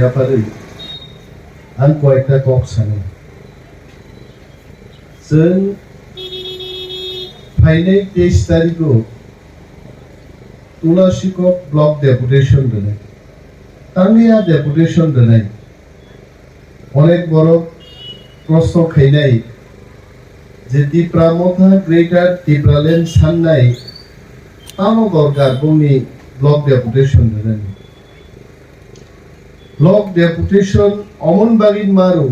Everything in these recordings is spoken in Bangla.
ব্যাপারে आं कयेकटा कक सानो जों फैनाय 23 तारिखआव तुलासीकक ब्लक डेपुटेशन दोननाय तांनिया डेपुटेशन दोननाय अनेक बड़ प्रश्न खायनाय जे तिप्रामथा ग्रेटार तिप्रालेण्ड साननाय तामगर गारबंनि ब्लक डेपुटेशन दोननाय ब्लक डेपुटेशन अमनबागिन मारू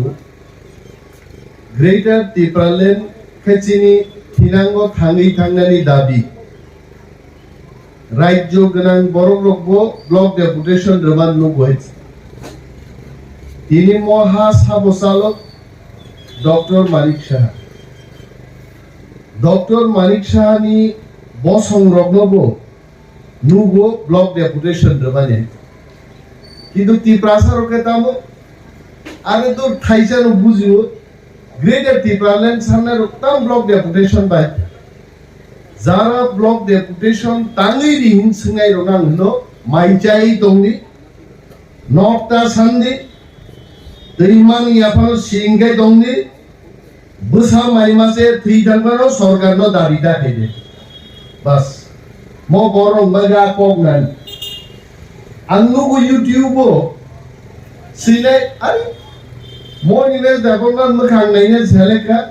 ग्रेटार तिप्रालेण्ड खेचिनी थिनांगो थांगै थांनायनि दाबि राज्य गोनां बर'ग्रबो ब्लक डेपुटेशन रमान नुबोहैছে তিনি মহা সাবচালক ডক্টর মানিক সাহানি বসংরগ্নবো নুবো ব্লক ডেপুটেशन রমানে কিন্তু তিপ্রাসারকে তামো আরে তো থাইজানো বুঝিও গ্রেটার তিপ্রাল্যান্ড সামনের তাম ব্লক ডেপুটেশন বাই যারা ব্লক ডেপুটেশন তাঙ্গি রিহিন সিঙ্গাই রনাং হনো মাইচাই দংনি নকটা সান্দি दैमान याफानो सिंगाय दंनि बुसा माइमासे थै थांबानो सरकारनो दाबि दाखैदे बस मो बरं बागा कगनान आंनुगो यूट्यूबो सिनाय आरे मो निवेस दाबोमान मखां नायनो सेलेका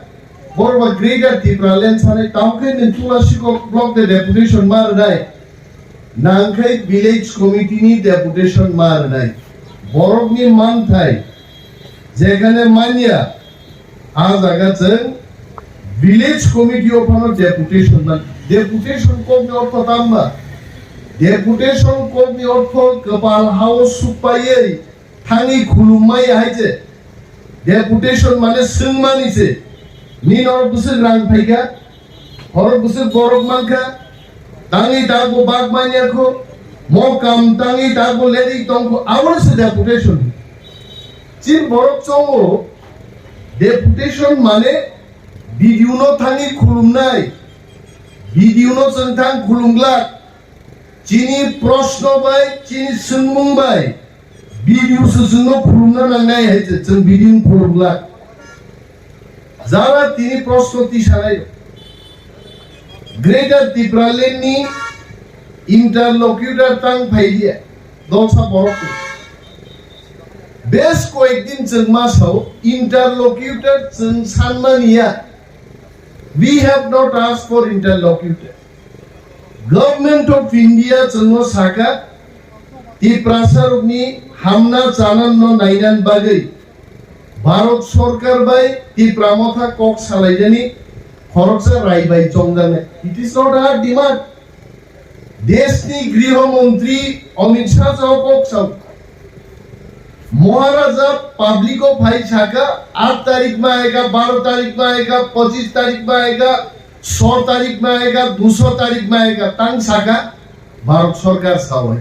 बरबा ग्रेटार तिप्रालेण्ड सानै तावके तुलासीको ब्लक दे डेपुटेशन मारनाय नांखै विलेज कमिटिनि डेपुटेशन मारनाय बरफनि मानथाय যেখানে মানিয়া আজ আগাছেন village committee of deputation deputation কমি অর্থ তাম্বা ডেপুটেশন কমি অর্থ কপাল হাউস সুপাইয়ে থাঙি খুলুমাই হাইছে ডেপুটেশন মানে সিংমানিছে নিনর বুসির রাং ফাইগা হর বুসির বরক মানখা তাঙি তাগো বাগ মানিয়াখো মকাম তাঙি তাগো লেদি তংকো আওয়ারসে ডেপুটেশন चीन बरफ चंगो डेपुटेशन माने भिडियोनो थांगी खुलुमनाय भिडियोनो जों थां खुलुमग्ला चीनी प्रश्न बाय चीनी सोंमुं बाय भिडियोसो जोंनो खुलुमना नांनाय हायजे जों भिडियो खुलुमग्ला जारा तिनी प्रश्न तिसानाय ग्रेटार तिप्रालेण्डनि इंटरलक्यूटर तां फाइदिया दलसा बरफ बेस कয়েকদিন जों मासाव इंटरलक्यूटर जों सानमानिया we have not asked for interlocutor government of India जोंनो साका तिप्रासारनि हामना जानाननो नायनान बागै भारत सरकार बाय तिप्रामथा कक सालायनायनि खरसा रायबाय जंगाने it is not our demand देशनि गृह मंत्री अमित शाह जाव कक साव महाराजा पब्लिको भाई छाका 8 तारीख में आएगा 12 तारीख में आएगा 25 तारीख में आएगा 100 तारीख में आएगा 200 तारीख में आएगा तांग छाका भारत सरकार सावै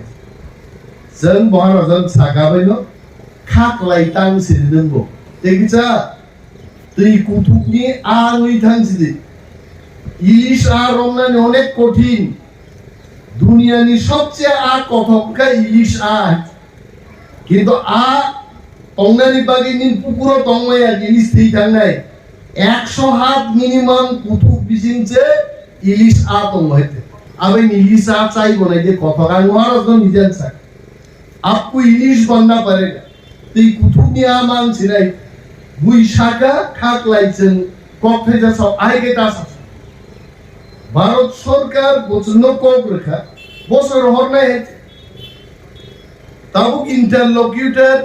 जों महाराजा छाका बैनो खाकलाय तांग सिदिनबो देखिसा दै कुथुबनि आङै थांसिदि इलिश आ रंनानि अनेक कठिन दुनियानि सबसे आ कथमका इलिश आ কিন্তু আ তংনানি বাগিনি পুকুরো তংমায়া ইলিশ থই থাংনাই 100 হাত মিনিমাম কুতুব বিজিনছে ইলিশ আ তংমাইতে আবে ইলিশ আ চাই বনাই যে কথা গান মহারাজ নিজেন চাই আপকো ইলিশ বন্না পারেগা তুই কুতুব নিয়া মান ছিনাই বুই শাকা খাক লাইছেন কফে যা সব আইগে তাস ভারত সরকার বচন কক রেখা বছর হরনাই ताबुक इंटरलक्यूटर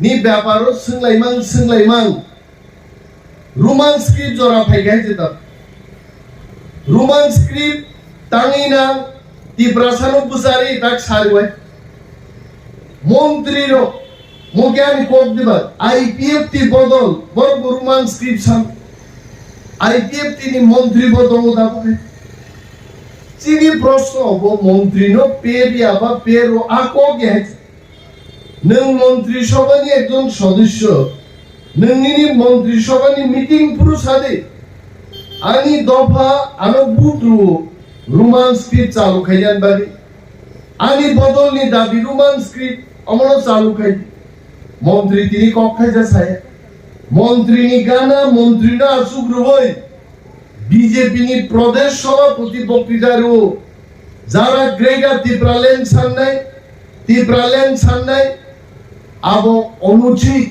नि व्यापारो सोंलायमां रोमान स्क्रिप्ट जरा फायगाय जेता रोमान स्क्रिप्ट तांगिना तिप्रासानो बुसारी ताक सारवाय मंत्री रो मोग्यानि कोक दिबा आईपीएफ ति बदल बर रोमान स्क्रिप्ट सान आईपीएफ ति नि मंत्री बदल दाबुके चीनी प्रश्न हबो मंत्री नो पेरिया बा पेरो आको गेज नों मंत्री सभानि एकजन सदस्य नोंनि मंत्री सभानि मीटिंग पुरुषादे आनी दफा आनो बुद्रु रोमान स्क्रिप्ट चालू खायजान बारी आनी बदलनि दाबि रोमान स्क्रिप्ट अमनो चालू खाय মন্ত্রী তিনি কক্ষায় যায় মন্ত্রী নি গানা মন্ত্রী না সুগ্রবই বিজেপি নি প্রদেশ সভাপতি বক্তৃতারও যারা গ্রেগার ত্রিপ্রালেন সান্নাই আবো অনুচিত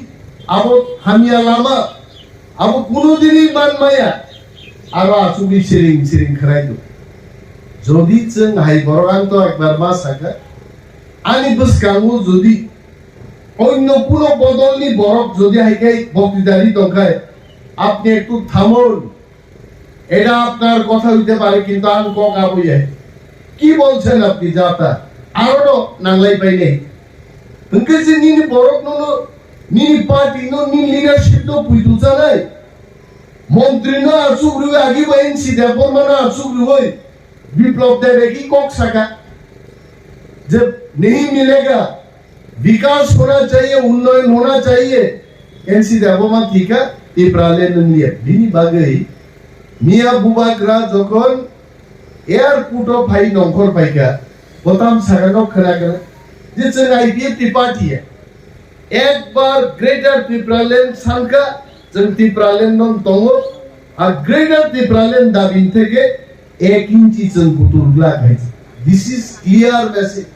আবো হামিয়া লামা আবো কোনদিনই মান মায়া আরো আসুবি সিরিং সিরিং খারাইতো যদি जों হাই বড়গান্ত একবার মা সাকা আনি বসকাঙ্গু যদি অন্য কোন বদলনি বরফ যদি হাইকাই বক্তৃতারি দরকার আপনি একটু থামুন এটা আপনার কথা হইতে পারে কিন্তু আমি কক আবইয়া কি বলছেন আপনি যাতা আরো নাংলাই পাই নেই তুমি যে নিনি বরফ নো নিনি পার্টি নো নিনি লিডারশিপ নো পুইতু জানাই মন্ত্রী নো আসুগ্রু আগি বাইন সিধা পরমানা আসুগ্রু হই विप्लव देवे की कॉक सका जब नहीं मिलेगा विकास होना चाहिए उन्नयन होना चाहिए एनसी देवमा ठीक है ये प्राले नंदिया बिनी बागई मिया बुबाग्रा जोकन एयरपोर्ट ऑफ हाई नौकर पाइका बताम सका को खड़ा कर जिससे आईपीएफ की पार्टी है एक बार ग्रेटर त्रिप्रालेन संका जन त्रिप्रालेन नम तोंगो और ग्रेटर त्रिप्रालेन दाबिन थे के 1 इंची जों गुटुरग्ला गायছে दिस इज क्लियर मेसेज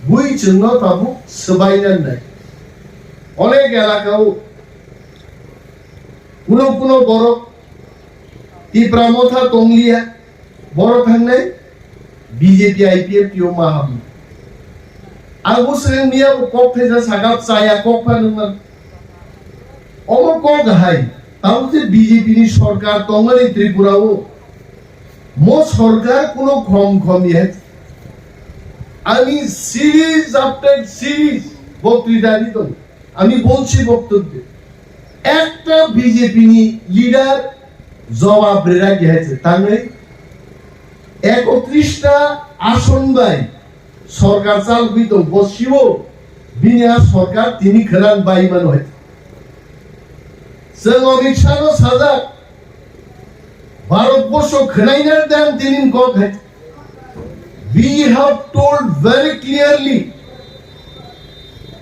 বুই জন্য তাবু সবাইনার নাই অনেক এলাকাও কোন বড় তীব্রামথা তংলিয়া বড় থাকনাই বিজেপি আইপিএফ টিও মাহাবি আগুসরেন মিয়া কক থেজা সাগাপ চায়া কক ফানুমান অম কক হাই তাও যে বিজেপি নি সরকার তংলানি ত্রিপুরাও মো সরকার কোন খমিয়া আমি সিরিজ আফটার সিরিজ বক্তৃতা দিত আমি বলছি বক্তব্যে একটা বিজেপি লিডার জবাব রেখে গেছে তাহলে 31টা আসন বাই সরকার চালবিত বসিব বিনা সরকার তিনি খেলান বাইমান হয়েছে जों अमित शाह साजा भारतवर्ष खनाइनार देन तिनिन কক है we have told very clearly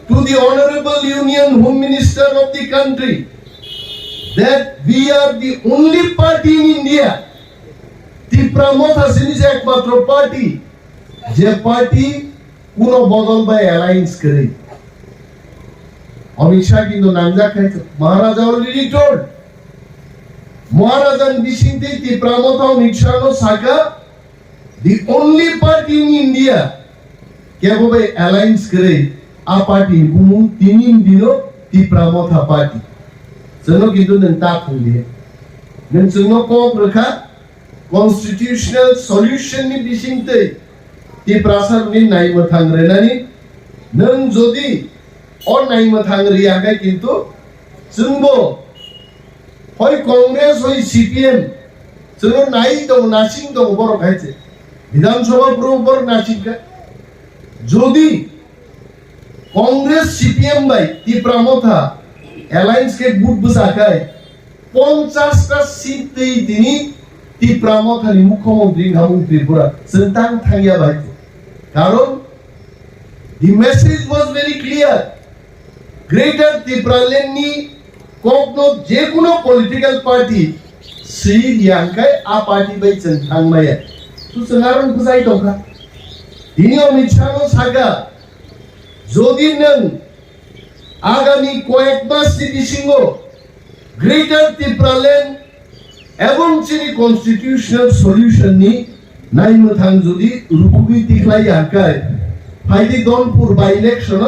to the honorable union home minister of the country that we are the only party in India ত্রিপ্রামথ আসিনি যে একমাত্র পার্টি যে পার্টি কোন বদল বা অ্যালায়েন্স করে অমিত শাহ কিন্তু নামজা খাইছে মহারাজা অলরেডি টোল্ড মহারাজান বিশিংতে ত্রিপ্রামথ অমিত শাহ সাকা the only party in India কেভাবে অ্যালায়েন্স করে আ পার্টি গুমু তিনিন দিনো ত্রিপ্রামথ পার্টি जोंनो কিন্তু नों ता खुलिए नों जोंनो কক রেখা constitutional solution ni bisingte ত্রিপ্রাসার ni নাইমো থাংরেনানি नों যদি और नाइमो थांगरियाखै किन्तु जोंबो हय कांग्रेस हय सीपीएम जोंनो नाइ दं नासिं दं बर' खायसे विधानसभा बर नासिंखा যদি कांग्रेस सीपीएम बाय ত্রিপ্রামথা অ্যালায়েন্স কে বুট বসাকায় 50টা সিট দেই তিনি ত্রিপ্রামথানি মুখ্যমন্ত্রী নামুং ত্রিপুরা जोंतां थांगिया बाय কারণ the message was very clear greater ত্রিপ্রালেননি কোকনো যে কোনো পলিটিক্যাল পার্টি সেই ইয়াংকায় আ পার্টি বাই जों थांमाया তো जोंहारन বুঝাই দকা তিনি অমিত শাহ সাগা যদি নং আগামী কয়েক মাস বিসিঙ্গ গ্রেটার ত্রিপ্রালেন এবং চিনি কনস্টিটিউশনাল সলিউশন নি নাইমো থাং যদি রুকুবি তিখলাই আকায় ফাইদি দনপুর বাই ইলেকশন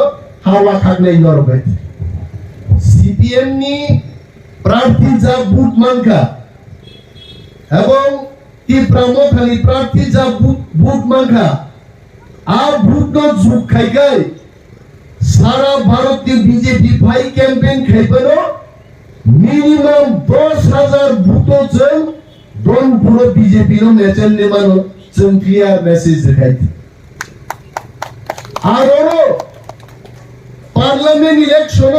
হাওয়া থাকলেই নরবে সিপিএম নি প্রার্থী যা বুট মানকা এবং ত্রিপ্রামথানি প্রার্থী যা বুট মানকা আর বুট ন যুগ খাইগাই সারা ভারতীয় বিজেপি ফাই ক্যাম্পেইন খাইবেনো মিনিমাম 10,000 বুটো जों দনপুর বিজেপি নো নেচেন নেমানো जों ক্লিয়ার মেসেজ দেখাইছি আরো পার্লামেন্ট ইলেকশন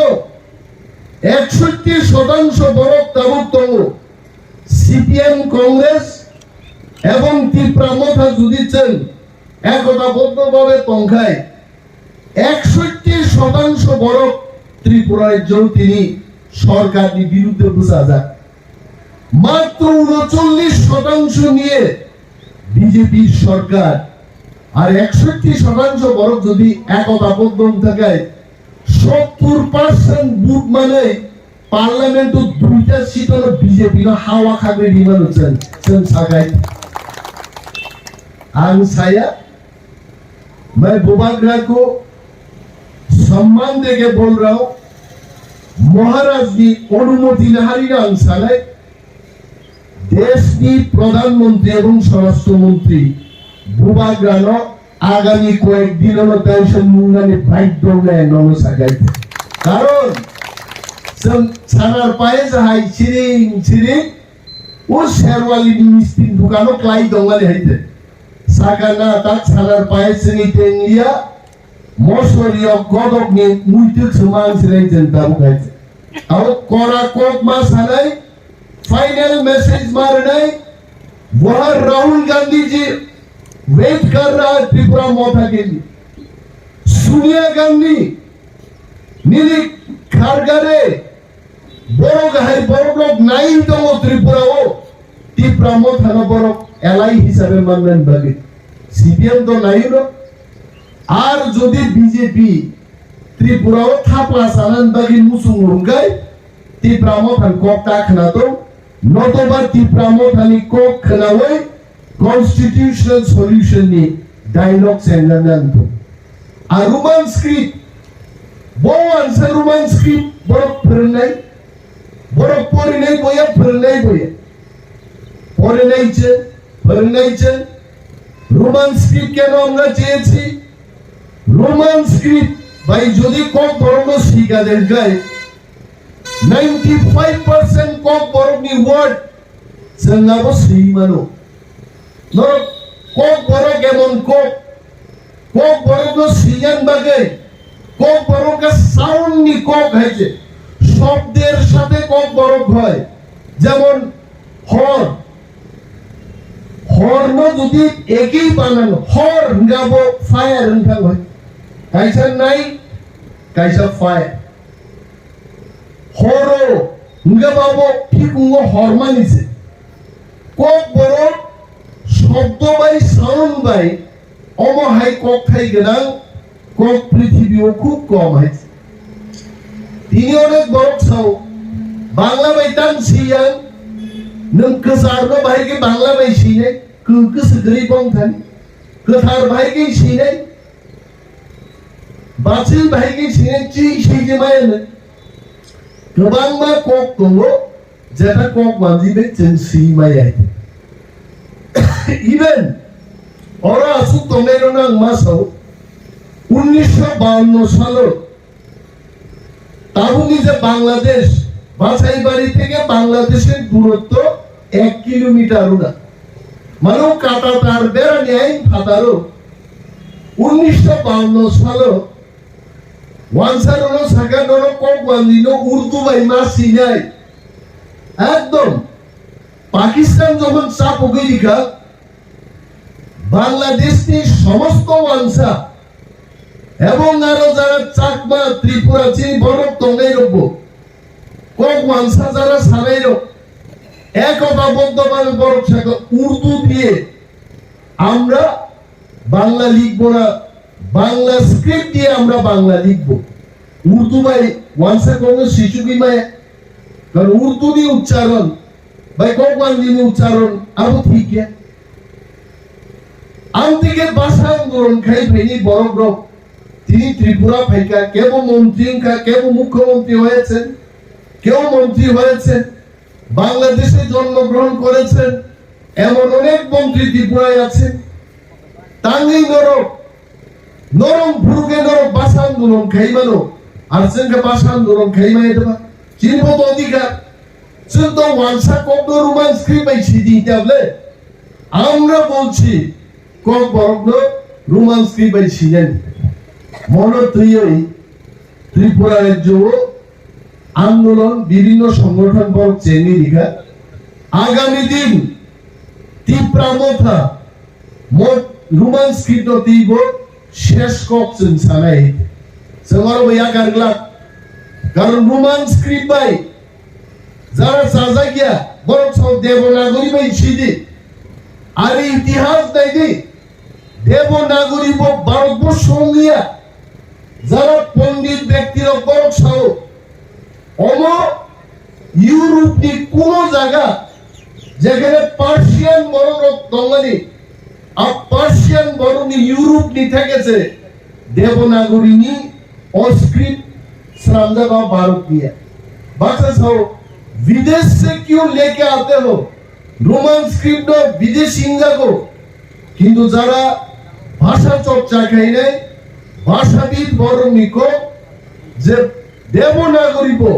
61% বড় তাবুক সিপিএম কংগ্রেস এবং ত্রিপ্রামথা যদি চান একতাবদ্ধভাবে তংখায় 61% বড় ত্রিপুরার জন্য তিনি সরকারের বিরুদ্ধে বোঝা যায় মাত্র 39% নিয়ে বিজেপির সরকার আর 61% বড় যদি একতাবদ্ধ থাকে 70% বুট মানে পার্লামেন্ট দুইটা সিট হলো বিজেপি না হাওয়া খাবে নিমান হচ্ছেন সাগাই आं साया मैं बुबाग्रा को सम्मान देके बोल रहा हूं महाराज की अनुमति नहारी आं सालाय देश की प्रधानमंत्री एवं स्वराष्ट्र मंत्री बुबाग्रा नो आगामी कয়েক दिन হলো টেনশন মুঙ্গানে ফাইট দৌড়ে নম সাগাই কারণ সানার পায়ে যাহাই চিরিং চিরিং ও শেরওয়ালি মিস্ত্রি দোকানো ক্লাই দঙ্গালে হাইতে সাকানা তাক সানার পায়ে চিনি টেংলিয়া মশরিয়া গদকনি মুইতে সমান সিলাই জনতা বুকাইছে আর কোরা কোক মা সানাই फाइनल मैसेज मारना है वहां राहुल गांधी जी वेट कर रहा है त्रिपुरा मोथा के लिए सोनिया गांधी नीली खारगारे बड़ो गाय बड़ो लोग नहीं तो वो त्रिपुरा वो त्रिपुरा मोथा ना बड़ो एलाई हिसाबे मानने बाकी सीपीएम तो नहीं रो आर जो दी बीजेपी त्रिपुरा वो थापला सालन बाकी मुसुंगुंगाई त्रिपुरा मोथा कोकता खना तो नतोबा त्रिपुरामोथानी को खनावे कॉन्स्टिट्यूशनल सॉल्यूशन नि डायलॉग सेंगनांतो आ रोमन स्क्रिप्ट बो आंसर रोमन स्क्रिप्ट बड़ो फरनाई बड़ो परिनाई बोया फरनाई बोया फरनाई चे रोमन स्क्रिप्ट केन আমরা চেয়েছি रोमन स्क्रिप्ट ভাই যদি কোক বড় শিখা দেন গায় 95% kok borok ni word sengabo srimano nor kok borok emon kok borok no siyan bagai kok borok ka sound ni kok হয়েছে শব্দের সাথে kok borok হয় যেমন হর্ন যদি একই বানানো হর গাবো ফায়ার এনখান হয় কাইসা নাই কাইসা ফায়ার হরো হুঙ্গা বাবু ঠিক হুঙ্গো হরমানিছে কক বড় শব্দ বাই সাউন্ড বাই অমহাই কক খাই গেলাম কক পৃথিবীও খুব কম হয়েছে তিনি অনেক বড় ছাও বাংলা বাই টান সিয়ান নং কসারনো ভাইকে বাংলা বাই সিনে কুকুস গরি বং থানি কসার ভাইকে সিনে বাসিল ভাইকে সিনে চি সেই যে মায়ের गोबां मा कक दङ जेटा कक मानजिबे जेंसि मायाय इभेन ओरा असु तंगेरो नां मासाव 1952 সালে তাবুনি যে বাংলাদেশ বাছাইবাড়ি থেকে বাংলাদেশের দূরত্ব 1 কিলোমিটার না মানে কাটা তার বেড়া নেই ফাতারো 1952 সালে ওয়ানসারনো সাগানোর কক বান্দিনো উর্দু বাই মাসি নাই একদম পাকিস্তান যখন চাপ ওগিরিকা বাংলাদেশের সমস্ত ওয়ানসা এবং আরো যারা চাকমা ত্রিপুরা চিনি বড় তঙ্গাই রব কক ওয়ানসা যারা সারাই রব একতাবদ্ধভাবে বড় থাকা উর্দু দিয়ে আমরা বাংলা লিখবো না বাংলা স্ক্রিপ্ট দিয়ে আমরা বাংলা লিখব উর্দু ভাই ওয়ানসা কোন শিশু কি মায় কারণ উর্দু দিয়ে উচ্চারণ ভাই কোন দিয়ে উচ্চারণ আবু ঠিক আছে আন্তিকে ভাষা আন্দোলন খাই ফেনি বড় বড় তিনি ত্রিপুরা ফাইকা কেব মন্ত্রী কেব মুখ্যমন্ত্রী হয়েছেন কেউ মন্ত্রী হয়েছেন বাংলাদেশে জন্মগ্রহণ করেছেন এমন অনেক মন্ত্রী ত্রিপুরায় আছেন টাঙ্গি নরম ভুরুকে নরম ভাষা আন্দোলন খাইমানো আর সঙ্গে ভাষা আন্দোলন খাইমাই দেবা চিনবত অধিকার চিন্তা ওয়ানসা কব রোমান স্ক্রিপ্ট আই সিদি তাবলে আমরা বলছি কক বরগ্ন রোমান স্ক্রিপ্ট আই সিনেন মনত্রিয়ই ত্রিপুরা রাজ্য আন্দোলন বিভিন্ন সংগঠন পর চেনি লিখা আগামী দিন তীব্রামথা মোট রোমান স্ক্রিপ্ট দিব শেষ ককছেন সানাই সমারো বইয়া কারগলা কারণ রোমান স্ক্রিপ্ট ভাই যারা সাজা গিয়া বড় সব দেবনাগরী ভাই সিদি আর ইতিহাস দেয়নি দেবনাগরী ভারতবর্ষ গিয়া যারা পণ্ডিত ব্যক্তির বড় সাহ অম ইউরোপ নি কোন জায়গা যেখানে পার্সিয়ান বড় দঙ্গানি আর পার্সিয়ান বড় ইউরোপ নি থেকেছে देवनागरी नी और स्क्रिप्ट श्रामदा भारत दिया बात हो विदेश से क्यों लेके आते हो रोमान स्क्रिप्ट और विदेश इंगा को किंतु जरा भाषा चर्चा कहीं भाषाविद बरंगी को जब देवनागरी को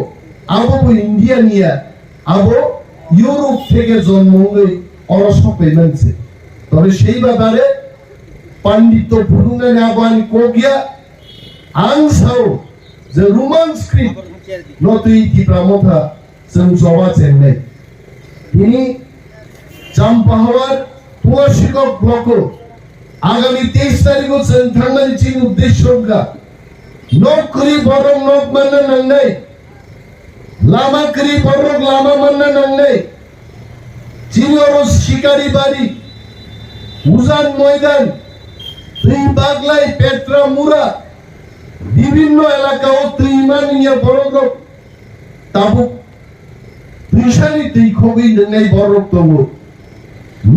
अब वो इंडिया निया अब यूरोप থেকে জন্ম হয়ে অরস পেমেন্ট से তবে সেই ব্যাপারে पंडित फुडुंगा नाबानी कोगिया आंसाव जे रोमान स्क्रिप्ट नतुई की प्रामोथा जों जबा चेन्नाई তিনি চাম্পাহাওয়ার তুয়াশিকক ব্লক আগামী 23 তারিখ जों थांनानै चिन उद्देश्यगा नकरी बरं नक मानना नांनाय लामा करी बरं लामा मानना नांनाय चिनरो शिकारी बाड़ी उजान ময়দান তুই বাগলাই পেট্রা মুরা বিভিন্ন এলাকাও তুই মানিয়া বড় তাবুক তুইশানি তুই খবি নাই বড় তবু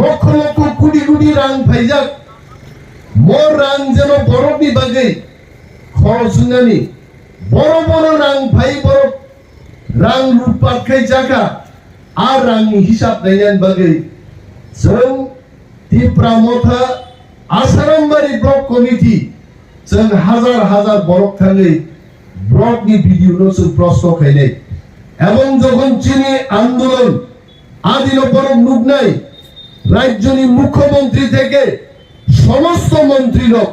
লক্ষ লক্ষ কোটি কোটি রাং ভাইজাক মোর রাং যেন বড়বি বাগে খরচ নানি বড় বড় রাং ভাই বড় রাং রূপাত খাই জায়গা আর রাংনি হিসাব নাইয়ান বাগে जों তীব্রামথা आसारामबारी ब्लक कमिटी जों हाजार हाजार बरक थाङै ब्लकनि भिडिअ जों प्रश्न खायनाय এবং যখন চিনি আন্দোলন আদিন বরক নুগনাই রাজ্যনি মুখ্যমন্ত্রী থেকে সমস্ত মন্ত্রীরা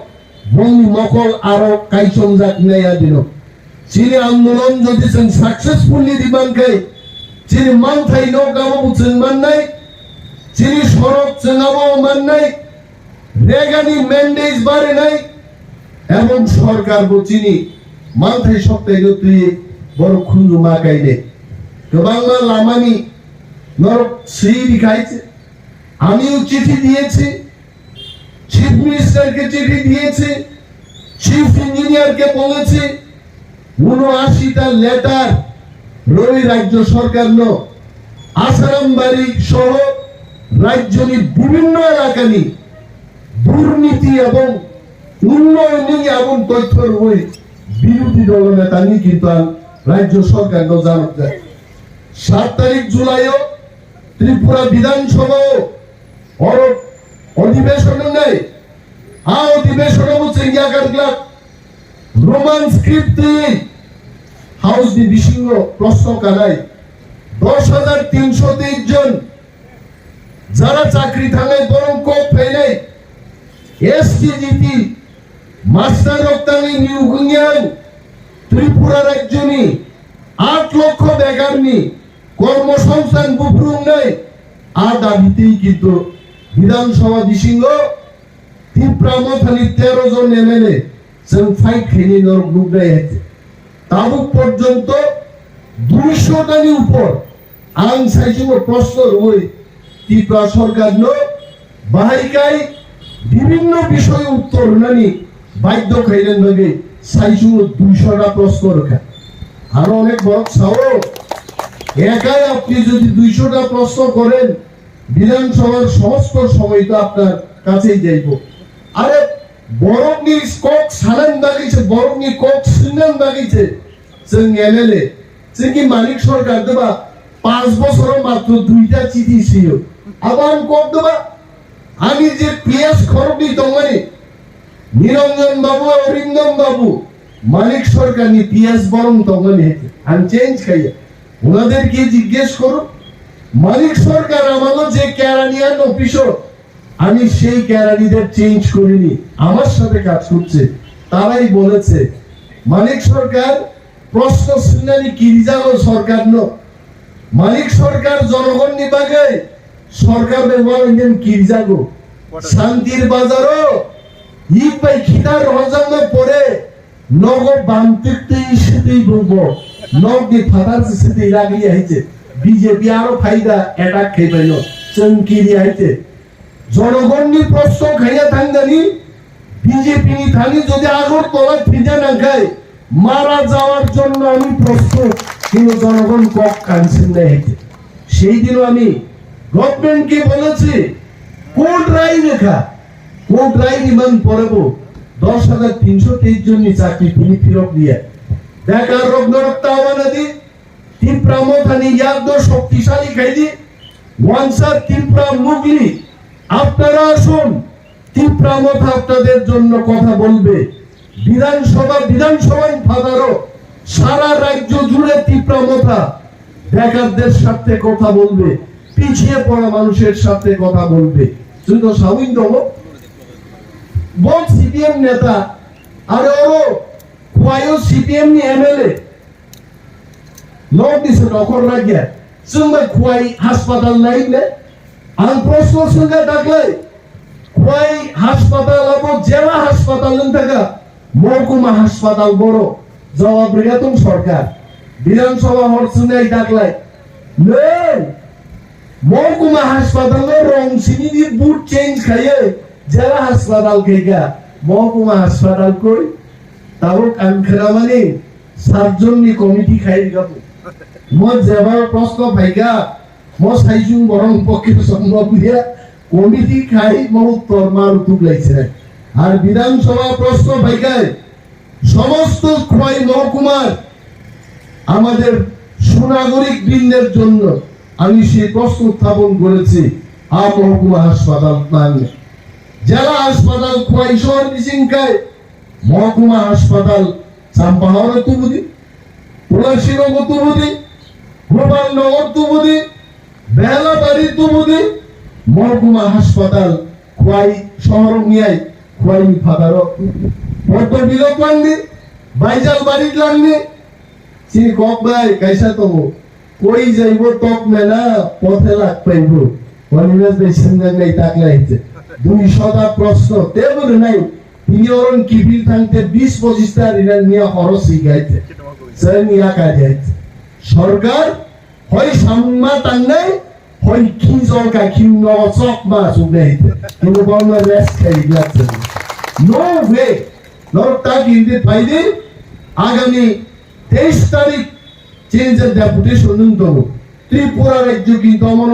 বঙ্গি মকল আরো কাইচন জাক নাই আদিন চিনি আন্দোলন যদি जों সাকসেসফুলি দিবান খাই চিনি মানথাই নগামো जों মাননাই চিনি সরক जोंआबो মাননাই রেগানি ম্যান্ডেজ বারে নাই এবং সরকার বচিনি মাথায় সপ্তাহে তুই বড় খুঁজু মাকাইলে তো বাংলা লামানি নরক সেই লিখাইছে আমিও চিঠি দিয়েছি চিফ মিনিস্টারকে চিঠি দিয়েছি চিফ ইঞ্জিনিয়ারকে বলেছি ৭৯টা লেটার রবি রাজ্য সরকার ন আসারামবাড়ি সহ রাজ্যনি বিভিন্ন এলাকানি দুর্নীতি এবং উন্নয়ন এবং তথ্যের ওই বিরোধী দল নেতা নিয়ে কিন্তু রাজ্য সরকার জানাতে যায় ৭ তারিখ জুলাইও ত্রিপুরা বিধানসভা অধিবেশন নেই অধিবেশন হচ্ছে রোমান স্ক্রিপ্ট হাউস ডিভিশন প্রশ্ন কানায় ১০,৩২৩ জন যারা চাকরি থানায় বরং কোপ ফেলে एसटीजीटी मास्टर रक्तानी नियुगियान त्रिपुरा राज्यनि 8 লক্ষ বেকারনি কর্মসংস্থান বুফরুং নাই আর দাবিতেই কিন্তু বিধানসভা দিসিংহ তীব্রামথানি 13 জন এমএলএ जों ফাইট খেলি নর গুগরাই আছে তাবুক পর্যন্ত 200 টানি উপর আং সাইজিং প্রশ্ন ওই ত্রিপুরা সরকার ন বাহাইকাই বিভিন্ন বিষয়ে উত্তর নানি বাধ্য খাইলেন ভাবে সাইজু 200টা প্রশ্ন রাখা আর অনেক বড় সাও একাই আপনি যদি 200টা প্রশ্ন করেন বিধানসভার সমস্ত সময় তো আপনার কাছেই যাইব আরে বরংনি কক সালান বাগিছে বরংনি কক সিনান বাগিছে जों এমএলএ जों কি মালিক সরকার দেবা 5 বছর মাত্র 2টা চিঠি ছিল আবার কক দেবা আমি যে পিএস খরবি দঙ্গানি নিরঞ্জন বাবু অরিন্দম বাবু মালিক সরকার নি পিএস বরং দঙ্গানি আমি চেঞ্জ খাইয়া ওনাদেরকে জিজ্ঞেস করুন মালিক সরকার আমাকে যে ক্যারানিয়ান অফিসার আমি সেই ক্যারানিদের চেঞ্জ করিনি আমার সাথে কাজ করছে তারাই বলেছে মালিক সরকার প্রশ্ন শুনানি কিরিজাগো সরকার ন মালিক সরকার জনগণ নিবাগে সরকার ব্যবহার ইন্ডিয়ান কিরিজাগো শান্তির বাজারও ই পাই খিতার হজাম পরে নগ বান্তিতেই সেতেই বলবো নগদি ফাটার সিতে লাগি আইছে বিজেপি আরো ফায়দা অ্যাটাক খাই পাইলো চমকিরি আইছে জনগণনি প্রশ্ন খাইয়া থাঙ্গানি বিজেপি নি থানি যদি আগরতলা ফিজা না খায় মারা যাওয়ার জন্য আমি প্রস্তুত কিন্তু জনগণ কক কানছেন না হইতে সেই দিনও আমি গভর্নমেন্টকে বলেছি কোর্ট রায় লেখা কোর্ট রায় নিমান পড়ব 10,323 জন চাকরি তিনি ফিরত দিয়ে বেকার রগ্নরক্ত আওয়ানাদি তিপ্রামো থানি ইয়াদ শক্তিশালী খাইদি ওয়ানসার তিপ্রা মুগলি আপনারা আসুন তিপ্রামো আপনাদের জন্য কথা বলবে বিধানসভায় ফাদারও সারা রাজ্য জুড়ে তিপ্রামোথা বেকারদের সাথে কথা বলবে পিছিয়ে পড়া মানুষের সাথে কথা বলবে শুধু স্বামীন দম বল সিপিএম নেতা আর ওরও কোয়ায়ো সিপিএম নি এমএলএ নর্থ ইস্ট অকর রাজ্যে जोंबो खोयाई हासपाताल नायले आं प्रश्न सोंगा दाखलै खोयाई हासपातालाबो जेला हासपाताल थाका महकुमा हासपाताल बড় जवाब रिगातुं सरकार विधानसभा हरसुनाय दाखलै नै महकुमा हासपाताल रंसिनी दि बुट चेंज खायो जेला हासपाताल गैगा महकुमा हासपाताल कই ताबो कानखरा माने 7 जननि कमिटि खायगाबो মই যেবাৰ প্ৰশ্ন ভাইগা মই চাইছোঁ বৰং পক্ষে সম্ভৱ দিয়া কমিটি খাই মই উত্তৰ মার উতুক লাগছে আর বিধানসভা প্রশ্ন ভাইগায় সমস্ত খোয়াই মহকুমার আমাদের সুনাগরিক বৃন্দের জন্য আমি সেই প্রশ্ন উত্থাপন করেছি আ মহকুমা হাসপাতাল মানে জেলা হাসপাতাল খোয়াই শহর বিশিংকায় মহকুমা হাসপাতাল চাম্পাহাওড় তুবুদি পলাশিরঙ্গ তুবুদি গোপালনগর তুবুদি বেহালাবাড়ি তুবুদি মহকুমা হাসপাতাল খোয়াই শহর মিয়াই খোয়াই ফাদার পদ্ম বিলোক লাংনি বাইজাল বাড়িত লাংনি চিনি কক ভাই কাইসা তো কই যাইব তক মেলা পথে লাগ পাইব অনিমেষ দেশেন নাই তাকলে আইছে 200টা প্রশ্ন তেবুর নাই তিনি অরণ কিবির থাকতে 20-25টা রিনাল নিয়া খরচ শিখাইছে সেই নিয়া কাজাইছে সরকার হয় সাম্মা টাঙ্গাই হয় কি জলকা কি নচক মা সুগাইতে কিন্তু বন্ধ রেস্ট খাই লাগছে নো ওয়ে নরটা কিন্তু ফাইদে আগামী 23 তারিখ চেঞ্জের ডেপুটেশন দম ত্রিপুরা রাজ্য কিন্তু মন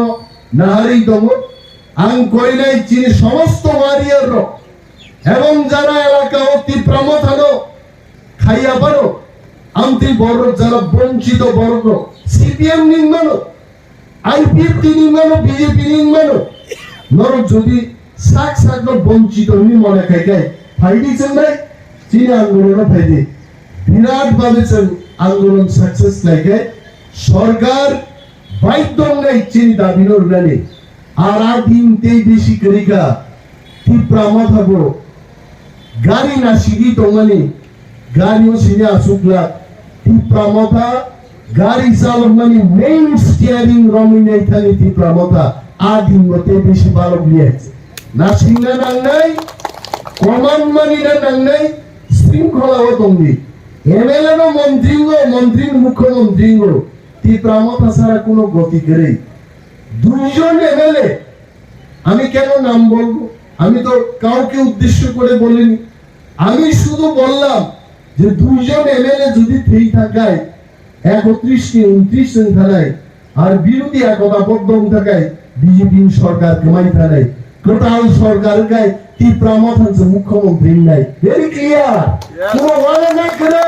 নাহারি দম আং কইলাই চিনি সমস্ত ওয়ারিয়ার এবং যারা এলাকা অতি প্রমথানো খাইয়া পারো আন্তি বড় যারা বঞ্চিত বর্গ সিপিএম নির্মাণ আইপিএফ নির্মাণ বিজেপি নির্মাণ নর যদি সাক সাক বঞ্চিত নি মনে খাইগায় ফাইদিছেন নাই চীন আন্দোলন ফাইদে বিরাট ভাবে আন্দোলন সাকসেস লাগে সরকার বাধ্য নাই চীন দাবিনোর গানে আর দিন তেই বেশি করিগা তীব্রামা থাকো গাড়ি না শিখি তো মানে গাড়িও সিনে আসুকলা তীব্রামতা গাড়ি চালক মানে মেইন স্টিয়ারিং রমিনে থাকি তীব্রামতা দিন মতে বেশি ভালো বিয়েছে না সিংহা নাং নাই কমান মানি না নাং নাই শৃঙ্খলাও তঙ্গি এমএলএ নো মন্ত্রী মুখ্যমন্ত্রী তীব্রামতা ছাড়া কোনো গতি করে 2 জন এমএলএ আমি কেন নাম বলবো আমি তো কাউকে উদ্দেশ্য করে বলিনি আমি শুধু বললাম যে 2 জন এমএলএ যদি থেই থাকায় 31 টি 29 জন থানায় আর বিরোধী একতা বদ্ধম থাকায় বিজেপি সরকার কমাই থানায় টোটাল সরকার গায় তীব্রামত হচ্ছে মুখ্যমন্ত্রী নাই ভেরি ক্লিয়ার কোনো মানে না করে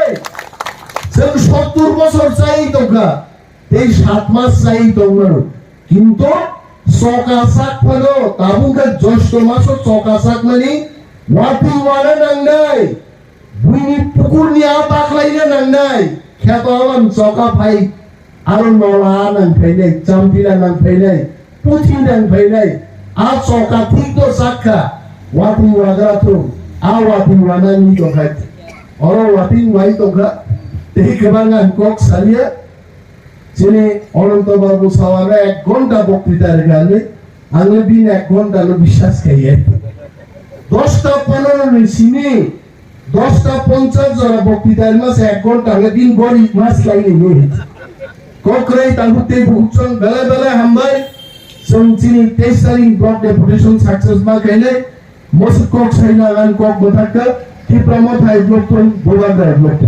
সব 70 বছর চাই তোকা এই 7 মাস চাই তোমরা কিন্তু চকাচাক ফলো তাবুকে জ্যৈষ্ঠ মাস চকাচাক মানে ওয়াটি ওয়ানে নাংনাই বুইনি পুকুর নিয়া পাকলাইনে নাংনাই খেতওয়ান চকা ফাই আরো নলা নাং ফাইনাই চাম্পিলা নাং ফাইনাই পুথি নাং ফাইনাই আ চকা ঠিক তো চাকা ওয়াটি ওয়াগা তো ওয়াটি ওয়ানা নি তো খাই অর ওয়াটি ওয়াই তো গা এই কেবাঙ্গান কক সালিয়া যিনি অনন্ত বাবু সাওয়ারে 1 ঘন্টা বক্তৃতার গানে আমি দিন 1 ঘন্টা বিশ্বাস খাইয়ে 10টা 15 সিনে 10টা 50 জনা বক্তৃতার মাসে 1 ঘন্টা দিন গড়ি মাস লাইনে নিয়ে ককরাই তালুতে বুকচন বেলা বেলা হামবাই সংচিনি 23 তারিখ ব্লক ডেপুটেশন সাকসেস মা কইলে মসুদ কক সাইনা গান কক বথাকা কি প্রমোদ হাই ব্লক তো বোলা দেয় ব্লক